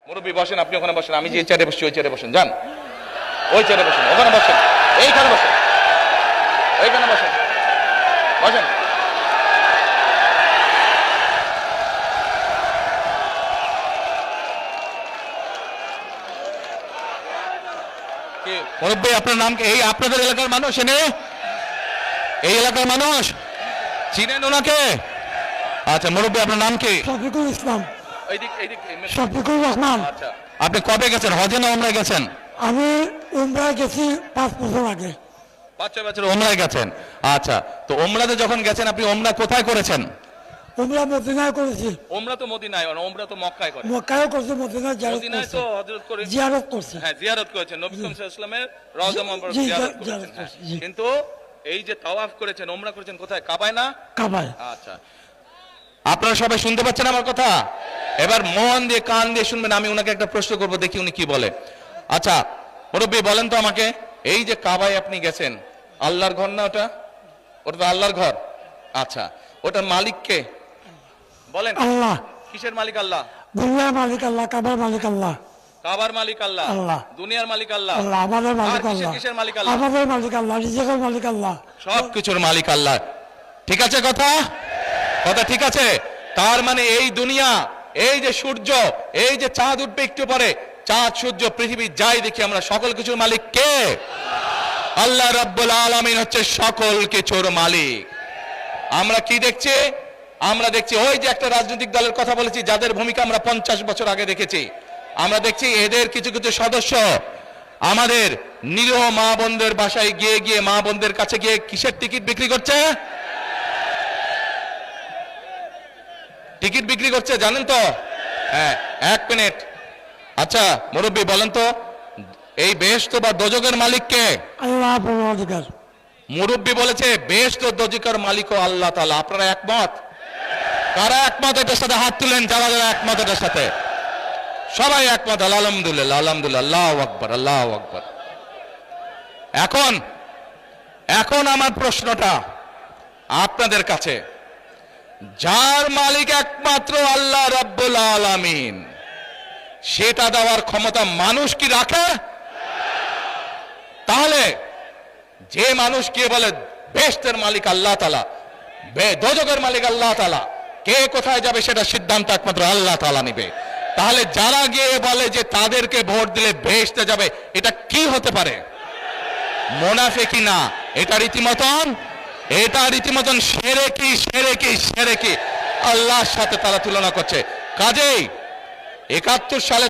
মুরব্বী বসেন, আপনি ওখানে বসেন, আমি যে চেয়ারে বসছি ওই চেয়ারে বসেন, যান ওই চেয়ারে বসেন, ওখানে বসেন, এইখানে বসেন, এইখানে বসেন, বসেন। মুরব্বী আপনার নাম কি? এই আপনাদের এলাকার মানুষ, এনে এই এলাকার মানুষ চিনেন ওনাকে? আচ্ছা মুরব্বী আপনার নাম কি? শফিকুল ইসলাম। শফিকুর রহমান। আচ্ছা, আপনি কবে গেছেন, হজে না উমরায় গেছেন? আমি উমরায় গেছি 5 বছর আগে। 5-6 বছর উমরায় গেছেন। আচ্ছা, তো উমরাতে যখন গেছেন আপনি উমরা কোথায় করেছেন? উমরা মদিনায় করেছি। উমরা তো মদিনায়, উমরা তো মক্কায় করে। মক্কায়ও করেছি, মদিনায় মদিনায় তো হযরত করে জিয়ারত করছি। হ্যাঁ, জিয়ারত করেছেন, নবী সাল্লাল্লাহু আলাইহি ওয়াসাল্লামের রওজা মুবারক জিয়ারত করেছেন। কিন্তু এই যে তাওয়াফ করেছেন, উমরা করেছেন কোথায়? কাবায় না? কাবায়। আচ্ছা, আপনারা সবাই শুনতে পাচ্ছেন আমার কথা? এবার মন দিয়ে কান দিয়ে শুনবেন। আমি ওনাকে একটা প্রশ্ন করব, দেখি উনি কি বলে। আচ্ছা মুরব্বী বলেন তো আমাকে, এই যে কাবায় আপনি গেছেন, আল্লাহর ঘর না ওটা? ওটা তো আল্লাহর ঘর। আচ্ছা, ওটার মালিক কে বলেন? আল্লাহ। কিসের মালিক? আল্লাহ। দুনিয়ার মালিক আল্লাহ, কাবার মালিক আল্লাহ। কাবার মালিক আল্লাহ, আল্লাহ। দুনিয়ার মালিক আল্লাহ, আল্লাহ। আমাদের মালিক আল্লাহ। কিসের মালিক? আল্লাহ। আমাদের মালিক আল্লাহ, রিজিকের মালিক আল্লাহ, সবকিছুর মালিক আল্লাহ। ঠিক আছে কথা? কথা ঠিক আছে? তার মানে এই দুনিয়া, এই যে সূর্য, এই যে চাঁদ উঠবে একটু পরে, চাঁদ সূর্য পৃথিবী যাই দেখি, আমরা সকল কিছুর মালিক কে? আল্লাহ রাব্বুল আলামিন হচ্ছে সকল কিছুর মালিক। আমরা কি দেখছি? আমরা দেখছি ওই যে একটা রাজনৈতিক দলের কথা বলেছি, যাদের ভূমিকা আমরা 50 বছর আগে দেখেছি। আমরা দেখছি এদের কিছু কিছু সদস্য আমাদের নিরীহ মা বোনদের বাসায় গিয়ে গিয়ে, মা বোনদের কাছে গিয়ে কিসের টিকিট বিক্রি করছে? টিকিট বিক্রি করছে, জানেন তো? হ্যাঁ, 1 মিনিট। আচ্ছা মুরব্বী বলেন তো, এই বেহেশত বা দোজখের মালিক কে? আল্লাহ পরওয়ারদিগার। মুরব্বী বলেছে বেহেশত ও দোজখের মালিকও আল্লাহ তাআলা। আপনারা একমত? কারা একমত এটার সাথে হাত তুলেন, যারা যারা একমত এটার সাথে। সবাই একমত, আলহামদুলিল্লাহ, আলহামদুলিল্লাহ, আল্লাহু আকবার, আল্লাহু আকবার। এখন আমার প্রশ্নটা আপনাদের কাছে, যার মালিক একমাত্র আল্লাহ রাব্বুল আলামিন, সেটা দেওয়ার ক্ষমতা মানুষ কি রাখে? তাহলে যে মানুষ কে বলে বেহেশতের মালিক আল্লাহ তাআলা, দোজখের মালিক আল্লাহ তাআলা, কে কোথায় যাবে সেটা সিদ্ধান্ত একমাত্র আল্লাহ তাআলা নেবে। তাহলে যারা গিয়ে বলে যে তাদেরকে ভোট দিলে বেহেশতে যাবে, এটা কি হতে পারে? মুনাফিকি না, এটা রীতিমতন শিরকি আল্লাহর সাথে তারা তুলনা করছে। কাজেই 71 সালে